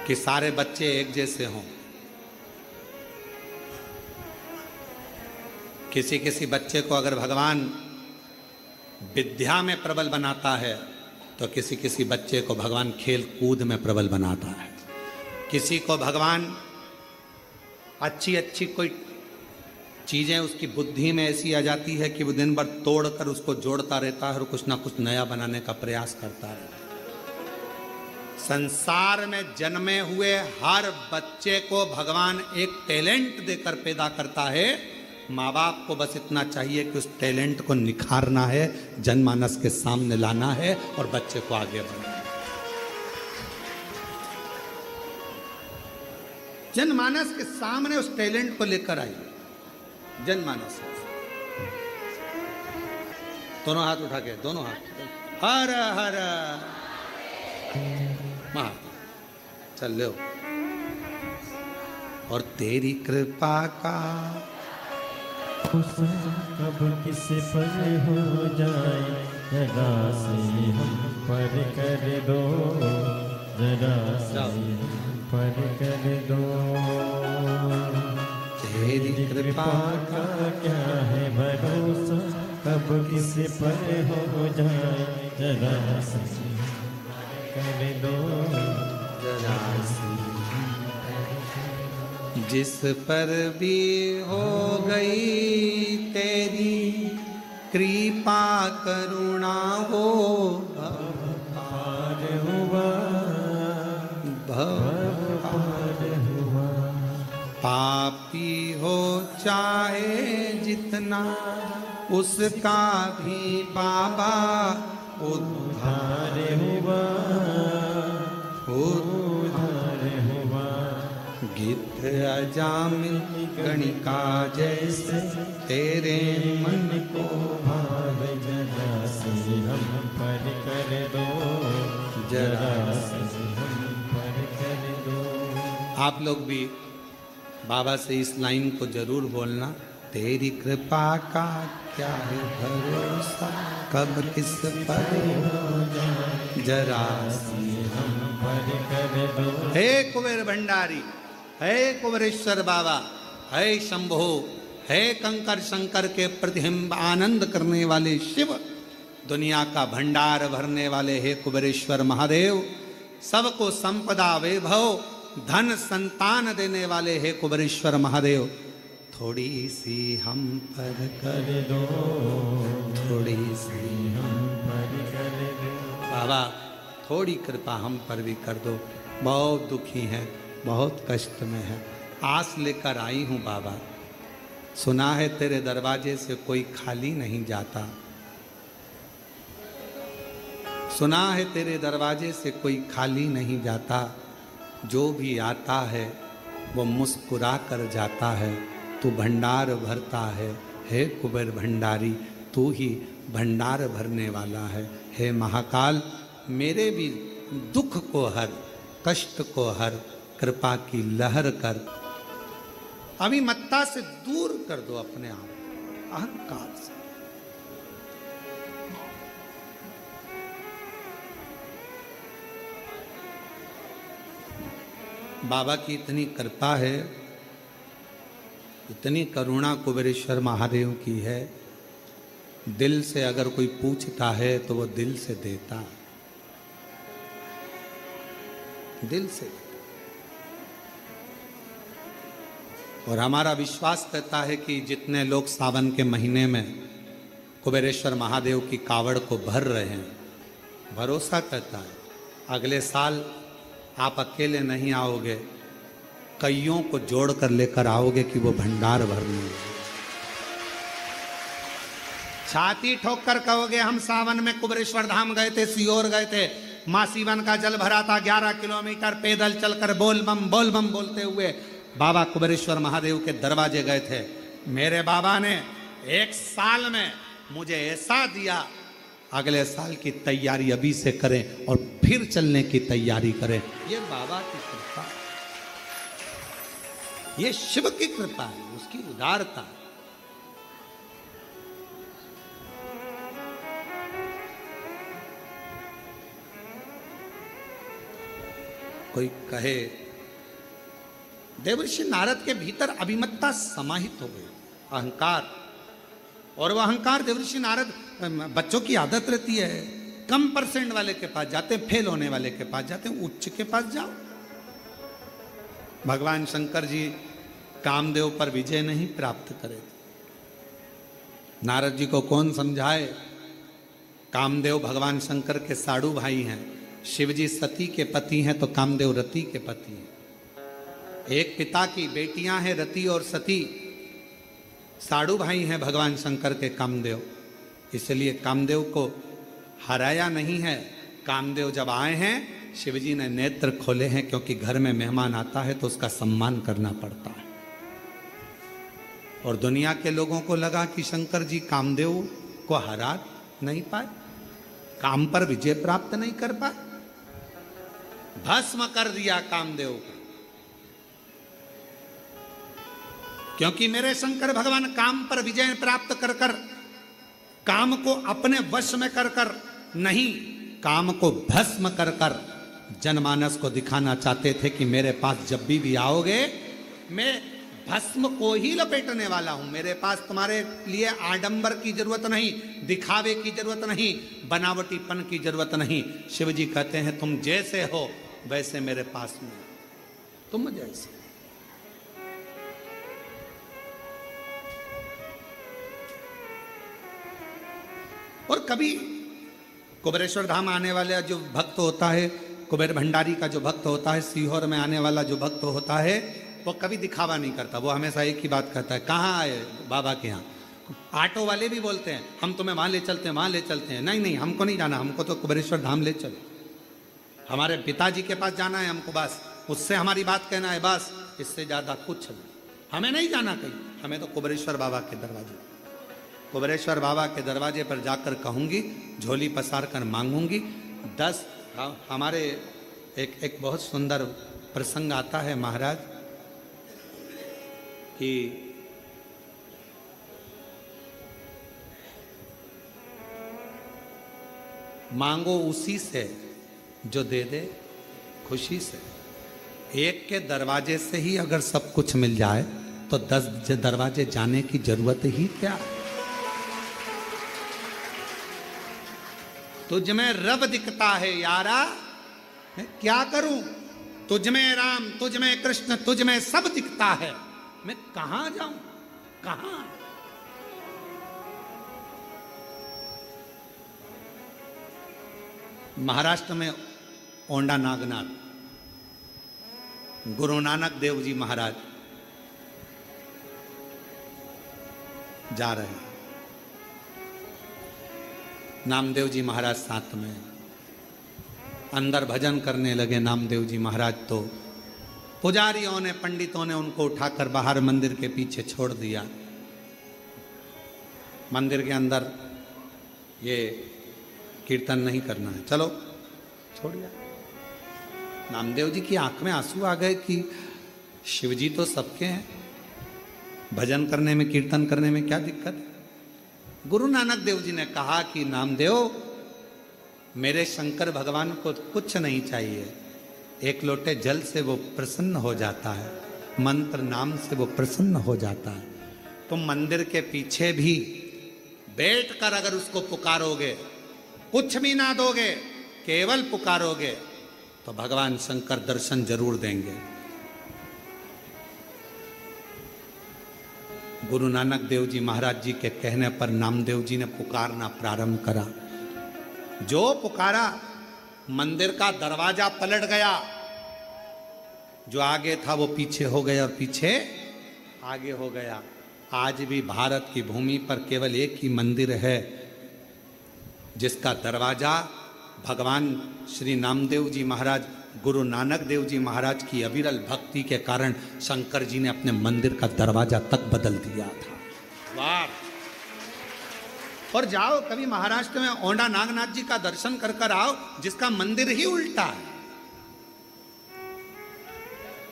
कि सारे बच्चे एक जैसे हों। किसी किसी बच्चे को अगर भगवान विद्या में प्रबल बनाता है तो किसी किसी बच्चे को भगवान खेल कूद में प्रबल बनाता है। किसी को भगवान अच्छी अच्छी कोई चीज़ें उसकी बुद्धि में ऐसी आ जाती है कि वो दिन भर तोड़ कर उसको जोड़ता रहता है और कुछ ना कुछ नया बनाने का प्रयास करता रहता है। संसार में जन्मे हुए हर बच्चे को भगवान एक टैलेंट देकर पैदा करता है। माँ बाप को बस इतना चाहिए कि उस टैलेंट को निखारना है, जनमानस के सामने लाना है और बच्चे को आगे बढ़ाना है। जनमानस के सामने उस टैलेंट को लेकर आइए। जनमानस दोनों हाथ उठा के, दोनों हाथ, हर हर महा, चल लो। और तेरी कृपा का कब किस पर हो जाए, जरा से हम पर कर दो, जरा से हम पर कर दो। तेरी कृपा का क्या है भरोसा, कब किस पर हो जाए, जरा से कर दो, जरा से। जिस पर भी हो गई तेरी कृपा करुणा हो, पार हुआ, भव पार हुआ। पापी हो चाहे जितना उसका भी बाबा उद्धार हुआ, उद्धार हुआ। गिद्ध अजामिल गणिका जैसे तेरे मन को भाव, जरा से हम पर कर दो, जरा से हम पर कर दो। आप लोग भी बाबा से इस लाइन को जरूर बोलना। तेरी कृपा का क्या है भरोसा, कब किस पर जरा से हम पर कर दो। हे कुबेर भंडारी, हे कुबेरेश्वर बाबा, हे शंभो, हे कंकर शंकर के प्रतिबिंब आनंद करने वाले शिव, दुनिया का भंडार भरने वाले हे कुबेरेश्वर महादेव, सबको संपदा वैभव धन संतान देने वाले हे कुबेरेश्वर महादेव, थोड़ी सी हम पर कर दो, थोड़ी सी हम पर कर दो। बाबा थोड़ी कृपा हम पर भी कर दो। बहुत दुखी हैं, बहुत कष्ट में है, आस लेकर आई हूँ बाबा। सुना है तेरे दरवाजे से कोई खाली नहीं जाता, सुना है तेरे दरवाजे से कोई खाली नहीं जाता, जो भी आता है वो मुस्कुरा कर जाता है। तू भंडार भरता है हे कुबेर भंडारी, तू ही भंडार भरने वाला है। हे महाकाल, मेरे भी दुख को हर, कष्ट को हर, कृपा की लहर कर। अभिमत्ता से दूर कर दो अपने आप, अहंकार से। बाबा की इतनी कृपा है, इतनी करुणा कुबेरेश्वर महादेव की है, दिल से अगर कोई पूछता है तो वो दिल से देता, दिल से। और हमारा विश्वास कहता है कि जितने लोग सावन के महीने में कुबेरेश्वर महादेव की कावड़ को भर रहे हैं, भरोसा कहता है अगले साल आप अकेले नहीं आओगे, कईयों को जोड़कर लेकर आओगे कि वो भंडार भरने। छाती ठोक कर कहोगे हम सावन में कुबेरेश्वर धाम गए थे, सीहोर गए थे, माँ सीवन का जल भरा था, 11 किलोमीटर पैदल चलकर बोल बम बोलते हुए बाबा कुबेरेश्वर महादेव के दरवाजे गए थे। मेरे बाबा ने 1 साल में मुझे ऐसा दिया, अगले साल की तैयारी अभी से करें और फिर चलने की तैयारी करें। ये बाबा की कृपा, ये शिव की कृपा है, उसकी उदारता। कोई कहे देवर्षि नारद के भीतर अभिमत्ता समाहित हो गई, अहंकार। और वह अहंकार देवर्षि नारद, बच्चों की आदत रहती है, कम परसेंट वाले के पास जाते हैं, फेल होने वाले के पास जाते हैं, उच्च के पास जाओ। भगवान शंकर जी कामदेव पर विजय नहीं प्राप्त करे। नारद जी को कौन समझाए? कामदेव भगवान शंकर के साड़ू भाई हैं, शिवजी सती के पति हैं तो कामदेव रति के पति हैं। एक पिता की बेटियां हैं रति और सती, साड़ू भाई हैं भगवान शंकर के कामदेव। इसलिए कामदेव को हराया नहीं है। कामदेव जब आए हैं, शिवजी ने नेत्र खोले हैं, क्योंकि घर में मेहमान आता है तो उसका सम्मान करना पड़ता है। और दुनिया के लोगों को लगा कि शंकर जी कामदेव को हरा नहीं पाए, काम पर विजय प्राप्त नहीं कर पाए, भस्म कर दिया कामदेव को। क्योंकि मेरे शंकर भगवान काम पर विजय प्राप्त कर कर, काम को अपने वश में कर कर नहीं, काम को भस्म कर कर जनमानस को दिखाना चाहते थे कि मेरे पास जब भी आओगे, मैं भस्म को ही लपेटने वाला हूं। मेरे पास तुम्हारे लिए आडंबर की जरूरत नहीं, दिखावे की जरूरत नहीं, बनावटीपन की जरूरत नहीं। शिवजी कहते हैं तुम जैसे हो वैसे मेरे पास में, तुम जैसे। और कभी कुबेरेश्वर धाम आने वाला जो भक्त होता है, कुबेर भंडारी का जो भक्त होता है, सीहोर में आने वाला जो भक्त होता है, वो कभी दिखावा नहीं करता। वो हमेशा एक ही बात कहता है, कहाँ आए बाबा के यहाँ। ऑटो वाले भी बोलते हैं हम तुम्हें वहाँ ले चलते हैं, वहाँ ले चलते हैं। नहीं नहीं, हमको नहीं जाना, हमको तो कुबेरेश्वर धाम ले चलो। हमारे पिताजी के पास जाना है हमको, बस उससे हमारी बात कहना है, बस इससे ज़्यादा कुछ नहीं। हमें नहीं जाना कहीं, हमें तो कुबेरेश्वर बाबा के दरवाजे, कुबेरेश्वर बाबा के दरवाजे पर जाकर कहूँगी, झोली पसार कर मांगूंगी 10। हमारे एक बहुत सुंदर प्रसंग आता है महाराज कि मांगो उसी से जो दे दे खुशी से। एक के दरवाजे से ही अगर सब कुछ मिल जाए तो 10 दरवाजे जाने की जरूरत ही क्या। तुझ में रब दिखता है यारा, मैं क्या करूं? तुझ में राम, तुझ में कृष्ण, तुझ में सब दिखता है, मैं कहां जाऊं, कहां? महाराष्ट्र में ओंडा नागनाथ गुरु नानक देव जी महाराज जा रहे हैं। नामदेव जी महाराज साथ में अंदर भजन करने लगे। नामदेव जी महाराज तो पुजारियों ने, पंडितों ने उनको उठाकर बाहर मंदिर के पीछे छोड़ दिया। मंदिर के अंदर ये कीर्तन नहीं करना है, चलो छोड़ दिया। नामदेव जी की आंख में आंसू आ गए कि शिवजी तो सबके हैं, भजन करने में, कीर्तन करने में क्या दिक्कत है। गुरु नानक देव जी ने कहा कि नामदेव, मेरे शंकर भगवान को कुछ नहीं चाहिए, एक लोटे जल से वो प्रसन्न हो जाता है, मंत्र नाम से वो प्रसन्न हो जाता है। तुम मंदिर के पीछे भी बैठकर अगर उसको पुकारोगे, कुछ भी ना दोगे, केवल पुकारोगे, तो भगवान शंकर दर्शन जरूर देंगे। गुरु नानक देव जी महाराज जी के कहने पर नामदेव जी ने पुकारना प्रारंभ करा। जो पुकारा, मंदिर का दरवाजा पलट गया। जो आगे था वो पीछे हो गया और पीछे आगे हो गया। आज भी भारत की भूमि पर केवल एक ही मंदिर है जिसका दरवाजा भगवान श्री नामदेव जी महाराज, गुरु नानक देव जी महाराज की अविरल भक्ति के कारण शंकर जी ने अपने मंदिर का दरवाजा तक बदल दिया था। वाह! और जाओ कभी महाराष्ट्र में ओंडा नागनाथ जी का दर्शन कर कर आओ, जिसका मंदिर ही उल्टा है,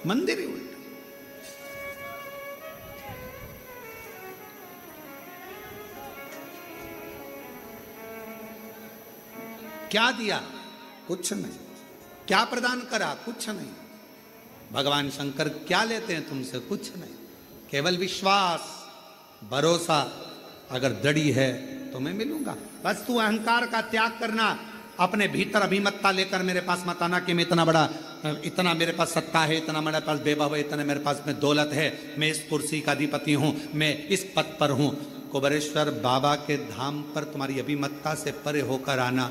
मंदिर ही उल्टा। क्या दिया? कुछ नहीं। क्या प्रदान करा? कुछ नहीं। भगवान शंकर क्या लेते हैं तुमसे? कुछ नहीं, केवल विश्वास, भरोसा। अगर दड़ी है तो मैं मिलूंगा। बस तू अहंकार का त्याग करना, अपने भीतर अभिमतता लेकर मेरे पास मत आना कि मैं इतना मेरे पास सत्ता है, इतना मेरे पास वैभव है, इतना मेरे पास में दौलत है, मैं इस कुर्सी का अधिपति हूँ, मैं इस पद पर हूँ। कुबेरेश्वर बाबा के धाम पर तुम्हारी अभिमतता से परे होकर आना,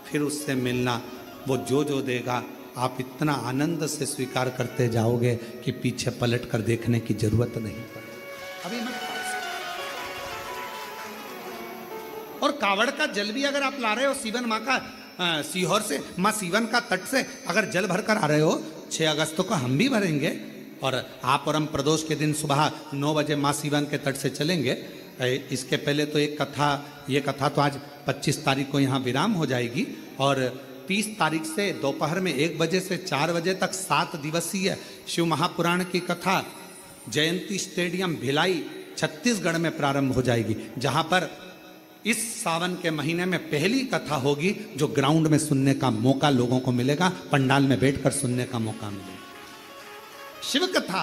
फिर उससे मिलना। वो जो देगा आप इतना आनंद से स्वीकार करते जाओगे कि पीछे पलट कर देखने की जरूरत नहीं पड़ेगी। अभिमतता। और कावड़ का जल भी अगर आप ला रहे हो सीवन माँ का सीहोर से, माँ सीवन का तट से अगर जल भरकर आ रहे हो, 6 अगस्त को हम भी भरेंगे। और आप और हम प्रदोष के दिन सुबह 9 बजे माँ सीवन के तट से चलेंगे। इसके पहले तो ये कथा तो आज 25 तारीख को यहाँ विराम हो जाएगी। और 30 तारीख से दोपहर में 1 बजे से 4 बजे तक 7 दिवसीय शिव महापुराण की कथा जयंती स्टेडियम भिलाई छत्तीसगढ़ में प्रारंभ हो जाएगी, जहाँ पर इस सावन के महीने में पहली कथा होगी जो ग्राउंड में सुनने का मौका लोगों को मिलेगा, पंडाल में बैठकर सुनने का मौका मिलेगा। शिव कथा।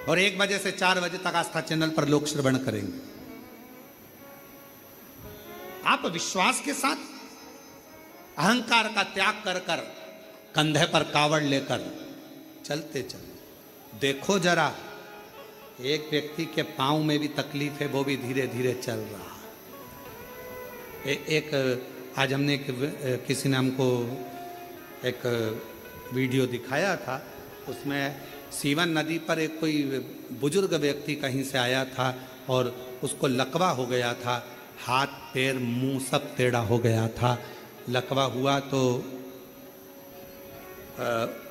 और 1 बजे से 4 बजे तक आस्था चैनल पर लोग श्रवण करेंगे। आप विश्वास के साथ अहंकार का त्याग कर कंधे पर कावड़ लेकर चलते चलते देखो जरा, एक व्यक्ति के पांव में भी तकलीफ है, वो भी धीरे धीरे चल रहा है। एक आज हमने किसी ने हमको एक वीडियो दिखाया था, उसमें सीवन नदी पर एक कोई बुजुर्ग व्यक्ति कहीं से आया था और उसको लकवा हो गया था, हाथ पैर मुंह सब टेढ़ा हो गया था। लकवा हुआ तो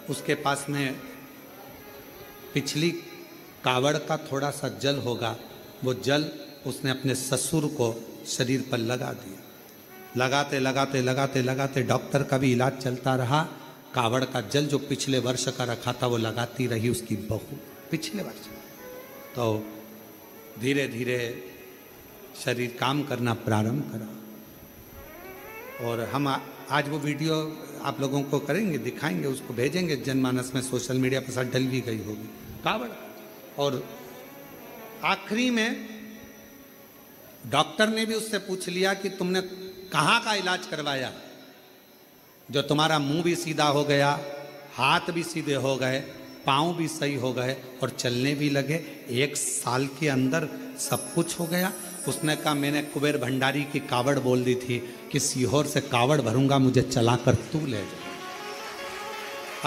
उसके पास में पिछली कावड़ का थोड़ा सा जल होगा, वो जल उसने अपने ससुर को शरीर पर लगा दिया। लगाते डॉक्टर का भी इलाज चलता रहा। कावड़ का जल जो पिछले वर्ष का रखा था वो लगाती रही उसकी बहू पिछले वर्ष। तो धीरे धीरे शरीर काम करना प्रारंभ करा। और हम आज वो वीडियो आप लोगों को करेंगे, दिखाएंगे, उसको भेजेंगे जनमानस में, सोशल मीडिया पर साथ डल भी गई होगी कावड़। और आखिरी में डॉक्टर ने भी उससे पूछ लिया कि तुमने कहाँ का इलाज करवाया, जो तुम्हारा मुंह भी सीधा हो गया, हाथ भी सीधे हो गए, पाँव भी सही हो गए और चलने भी लगे, 1 साल के अंदर सब कुछ हो गया। उसने कहा मैंने कुबेर भंडारी की कावड़ बोल दी थी कि सीहोर से कावड़ भरूंगा, मुझे चलाकर तू ले जा।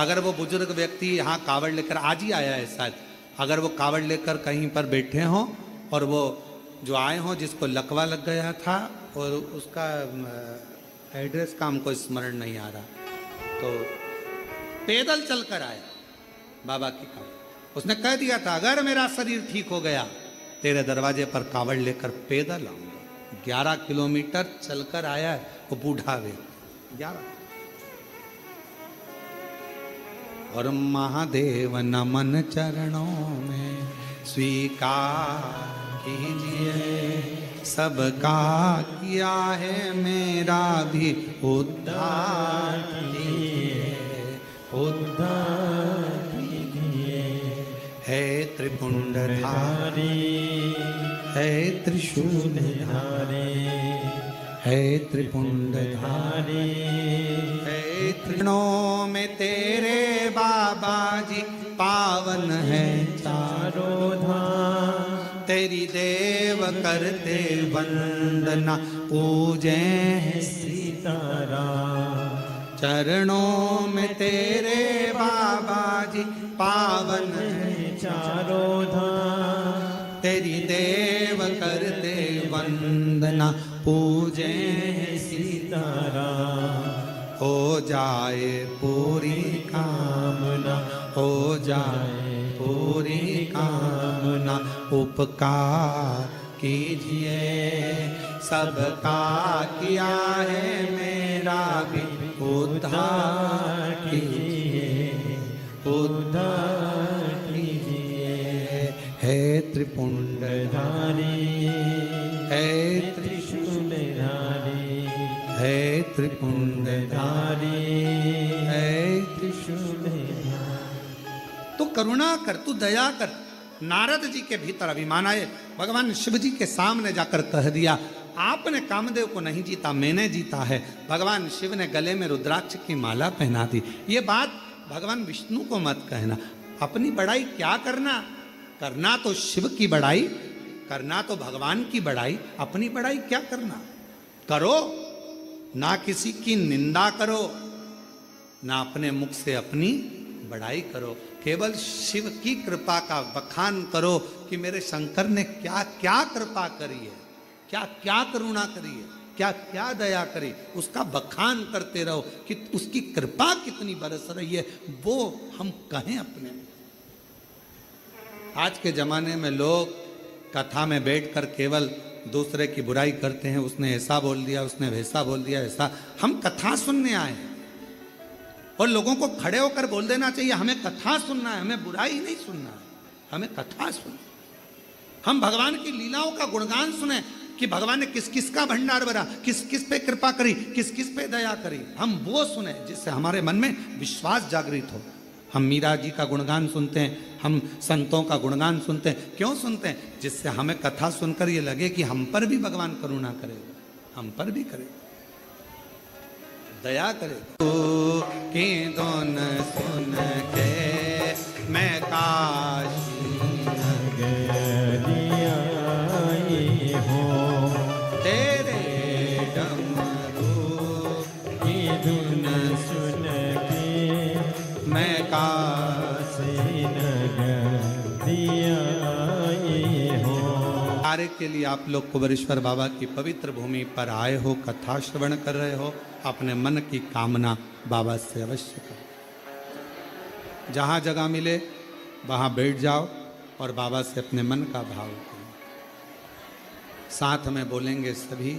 अगर वो बुजुर्ग व्यक्ति यहाँ कावड़ लेकर आज ही आया है शायद, अगर वो कावड़ लेकर कहीं पर बैठे हों और वो जो आए हों जिसको लकवा लग गया था और उसका एड्रेस का हमको स्मरण नहीं आ रहा, तो पैदल चलकर आया बाबा की कावड़। उसने कह दिया था अगर मेरा शरीर ठीक हो गया तेरे दरवाजे पर कावड़ लेकर पैदल आऊंगा। 11 किलोमीटर चलकर आया है वो बूढ़ा व्यक्ति, 11। और महादेव नमन चरणों में स्वीकार कीजिए, सबका किया है मेरा भी उद्धार कीजिए, उद्धार कीजिए। है त्रिपुंडधारी, है त्रिशूलधारी, है त्रिपुंडधारी, है त्रिणों में तेरे बाबा जी पावन है चारों धाम। तेरी देव करते वंदना पूजे सीताराम। चरणों में तेरे बाबा जी पावन है चारों धाम। तेरी देव करते वंदना पूजे सीताराम। हो जाए पूरी कामना, हो जाए पूरी कामना, उपकार कीजिए, सबका किया है मेरा भी उद्धार कीजिए, उद्धार कीजिए। है त्रिपुंडधारी, है त्रिशूलधारी, है त्रिपुंडधारी, करुणा कर, तू दया कर। नारद जी के भीतर अभिमान आए, भगवान शिव जी के सामने जाकर कह दिया, आपने कामदेव को नहीं जीता, मैंने जीता है। भगवान शिव ने गले में रुद्राक्ष की माला पहना दी। ये बात भगवान विष्णु को मत कहना। अपनी बड़ाई क्या करना, करना तो शिव की बड़ाई, करना तो भगवान की बड़ाई। अपनी बड़ाई क्या करना, करो ना किसी की निंदा करो, ना अपने मुख से अपनी बड़ाई करो। केवल शिव की कृपा का बखान करो कि मेरे शंकर ने क्या क्या कृपा करी है, क्या क्या करुणा करी है, क्या क्या दया करी, उसका बखान करते रहो कि उसकी कृपा कितनी बरस रही है, वो हम कहें अपने। आज के जमाने में लोग कथा में बैठकर केवल दूसरे की बुराई करते हैं, उसने ऐसा बोल दिया, उसने वैसा बोल दिया, ऐसा। हम कथा सुनने आए हैं और लोगों को खड़े होकर बोल देना चाहिए, हमें कथा सुनना है, हमें बुराई नहीं सुनना है, हमें कथा सुनना। हम भगवान की लीलाओं का गुणगान सुने कि भगवान ने किस किस का भंडार भरा, किस किस पे कृपा करी, किस किस पे दया करी। हम वो सुने जिससे हमारे मन में विश्वास जागृत हो। हम मीरा जी का गुणगान सुनते हैं, हम संतों का गुणगान सुनते हैं। क्यों सुनते हैं? जिससे हमें कथा सुनकर ये लगे कि हम पर भी भगवान करुणा करेगा, हम पर भी करेगा, दया करेगा। कि दोन सुन के मैं काशी नगरी हो, तेरे डमरू की धुन सुन के मैं काशी नगरी हो। कार्य के लिए आप लोग कुबेरेश्वर बाबा की पवित्र भूमि पर आए हो, कथा श्रवण कर रहे हो। अपने मन की कामना बाबा से अवश्य करो। जहाँ जगह मिले वहाँ बैठ जाओ और बाबा से अपने मन का भाव करो। साथ में बोलेंगे सभी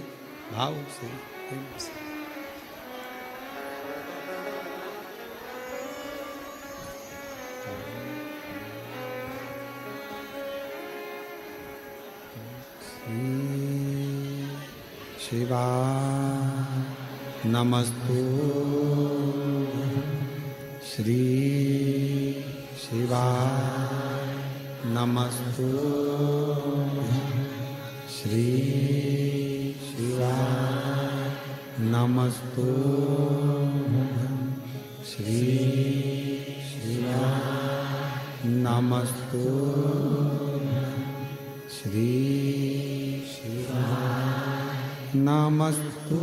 भाव से, प्रेम से। शिवा नमस्तु श्री शिवा नमस्तु श्री शिवा नमस्तु श्री शिवा नमस्तु श्री शिवा नमस्तु।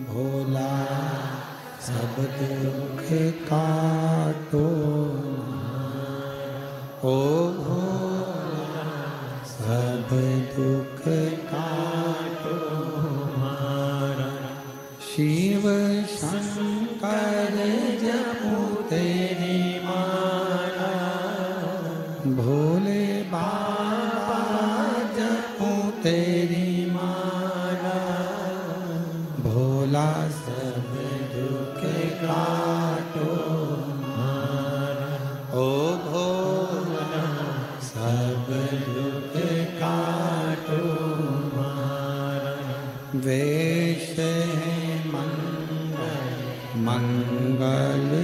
भोला सब दुख काटो, ओ भोला सब दुख काटो हमारा। शिव शंकर जपो तेरी माला, भोले बाबा जपो तेरी माला। भोला सब दुख काटो हमारा, ओ भोला सब दुख काटो हमारा। वेश है मंगलकारी,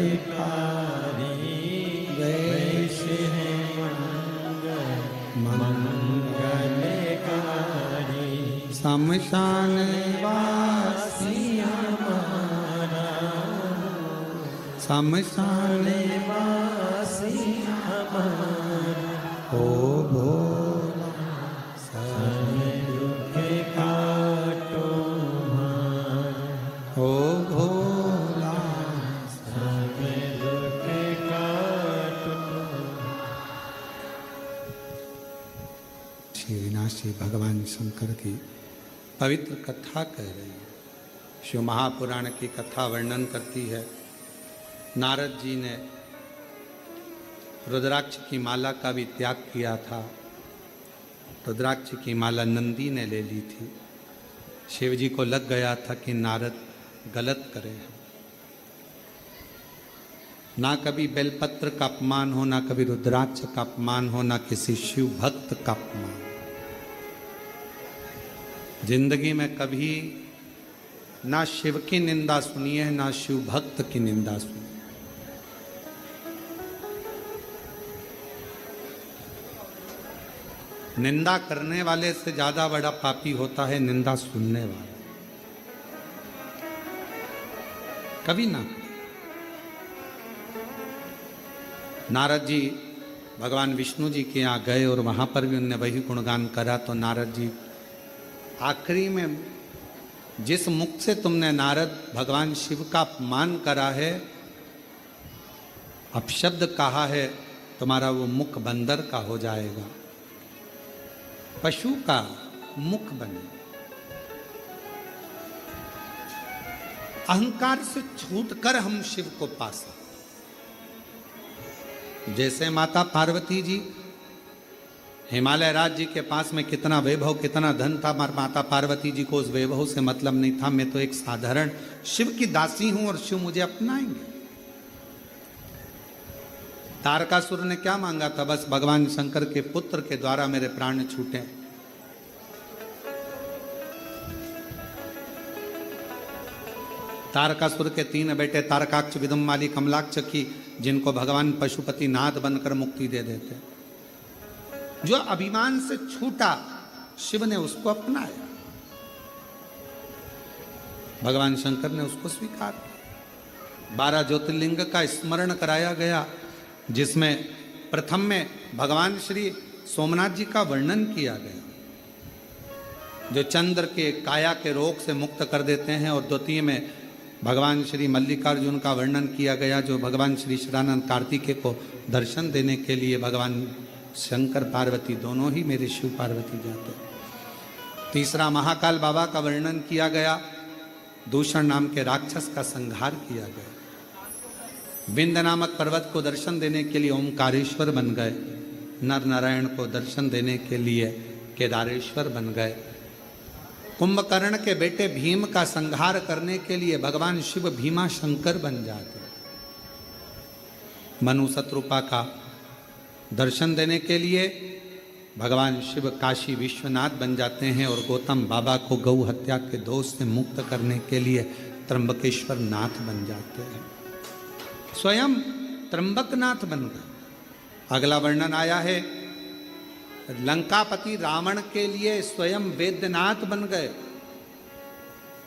वेश है मंगलकारी। शमशान वासी हमारा, शमशान वासी हमारा। ओ भोला सब दुख काटो हमारा, ओ भोला सब दुख काटो। श्री विनाशी भगवान शंकर की पवित्र कथा कह रहे हैं। शिव महापुराण की कथा वर्णन करती है, नारद जी ने रुद्राक्ष की माला का भी त्याग किया था। रुद्राक्ष की माला नंदी ने ले ली थी। शिव जी को लग गया था कि नारद गलत करे। ना कभी बेलपत्र का अपमान हो, ना कभी रुद्राक्ष का अपमान हो, ना किसी शिव भक्त का अपमान। जिंदगी में कभी ना शिव की निंदा सुनी है, ना शिव भक्त की निंदा सुनी। निंदा करने वाले से ज्यादा बड़ा पापी होता है निंदा सुनने वाला। कभी ना। नारद जी भगवान विष्णु जी के यहाँ गए और वहां पर भी उनने वही गुणगान करा, तो नारद जी आखिरी में, जिस मुख से तुमने नारद भगवान शिव का अपमान करा है, अपशब्द कहा है, तुम्हारा वो मुख बंदर का हो जाएगा, पशु का मुख बने। अहंकार से छूटकर हम शिव को पा सकते। जैसे माता पार्वती जी, हिमालय राज्य जी के पास में कितना वैभव कितना धन था, माता पार्वती जी को उस वैभव से मतलब नहीं था। मैं तो एक साधारण शिव की दासी हूं और शिव मुझे अपनाएंगे। तारकासुर ने क्या मांगा था? बस भगवान शंकर के पुत्र के द्वारा मेरे प्राण छूटे। तारकासुर के 3 बेटे तारकाक्ष, विदुम्माली, कमलाक्ष की, जिनको भगवान पशुपति नाथ बनकर मुक्ति दे देते। जो अभिमान से छूटा, शिव ने उसको अपनाया, भगवान शंकर ने उसको स्वीकार किया। 12 ज्योतिर्लिंग का स्मरण कराया गया, जिसमें प्रथम में भगवान श्री सोमनाथ जी का वर्णन किया गया, जो चंद्र के काया के रोग से मुक्त कर देते हैं, और द्वितीय में भगवान श्री मल्लिकार्जुन का वर्णन किया गया, जो भगवान श्री शिवानंद कार्तिकेय को दर्शन देने के लिए भगवान शंकर पार्वती दोनों ही मेरे शिव पार्वती जाते। तीसरा महाकाल बाबा का वर्णन किया गया, दूषण नाम के राक्षस का संहार किया गया। विंध्य नामक पर्वत को दर्शन देने के लिए ओमकारेश्वर बन गए, नर नारायण को दर्शन देने के लिए केदारेश्वर बन गए। कुंभकर्ण के बेटे भीम का संहार करने के लिए भगवान शिव भीमा शंकर बन जाते। मनु शत्रुपा का दर्शन देने के लिए भगवान शिव काशी विश्वनाथ बन जाते हैं, और गौतम बाबा को गौ हत्या के दोष से मुक्त करने के लिए त्र्यंबकेश्वर नाथ बन जाते हैं, स्वयं त्र्यंबकनाथ बन गए। अगला वर्णन आया है, लंकापति रावण के लिए स्वयं वेद्यनाथ बन गए,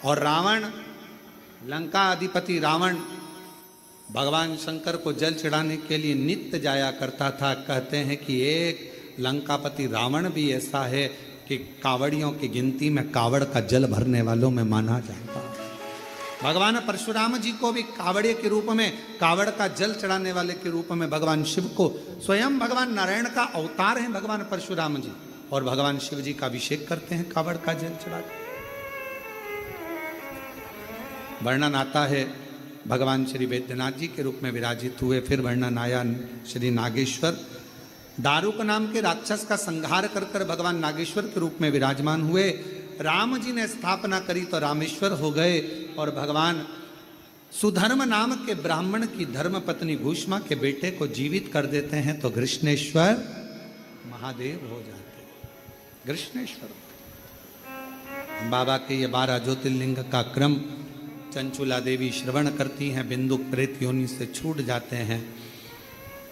और रावण, लंका अधिपति रावण भगवान शंकर को जल चढ़ाने के लिए नित्य जाया करता था। कहते हैं कि एक लंकापति रावण भी ऐसा है कि कावड़ियों की गिनती में कावड़ का जल भरने वालों में माना जाता है। भगवान परशुराम जी को भी कावड़े के रूप में, कावड़ का जल चढ़ाने वाले के रूप में भगवान शिव को, स्वयं भगवान नारायण का अवतार हैं भगवान परशुराम जी, और भगवान शिव जी का अभिषेक करते हैं कावड़ का जल चढ़ा। वर्णन आता है भगवान श्री वैद्यनाथ जी के रूप में विराजित हुए। फिर वर्णन आया श्री नागेश्वर, दारुक नाम के राक्षस का संहार कर कर भगवान नागेश्वर के रूप में विराजमान हुए। राम जी ने स्थापना करी तो रामेश्वर हो गए, और भगवान सुधर्म नाम के ब्राह्मण की धर्म पत्नी घूष्मा के बेटे को जीवित कर देते हैं, तो कृष्णेश्वर महादेव हो जाते। कृष्णेश्वर बाबा के ये 12 ज्योतिर्लिंग का क्रम चंचुला देवी श्रवण करती हैं, बिंदुक प्रेत योनि से छूट जाते हैं।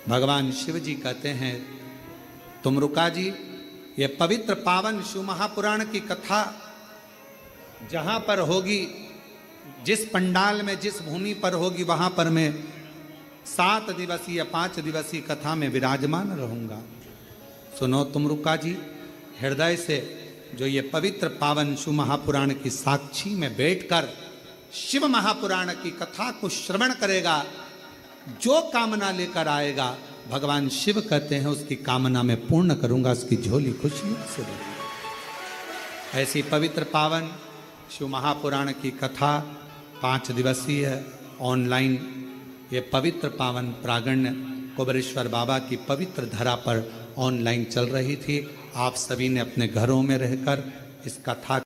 भगवान शिव जी कहते हैं, तुमरुका जी, ये पवित्र पावन शिव महापुराण की कथा जहाँ पर होगी, जिस पंडाल में, जिस भूमि पर होगी, वहाँ पर मैं 7 दिवसीय 5 दिवसीय कथा में विराजमान रहूँगा। सुनो तुमरुका जी, हृदय से जो ये पवित्र पावन शिव महापुराण की साक्षी में बैठकर शिव महापुराण की कथा को श्रवण करेगा, जो कामना लेकर आएगा, भगवान शिव कहते हैं उसकी कामना में पूर्ण करूंगा, उसकी झोली खुशियों से भरूंगा। ऐसी पवित्र पावन शिव महापुराण की कथा 5 दिवसीय ऑनलाइन ये पवित्र पावन प्रागण्य कुबेरेश्वर बाबा की पवित्र धरा पर ऑनलाइन चल रही थी। आप सभी ने अपने घरों में रहकर इस कथा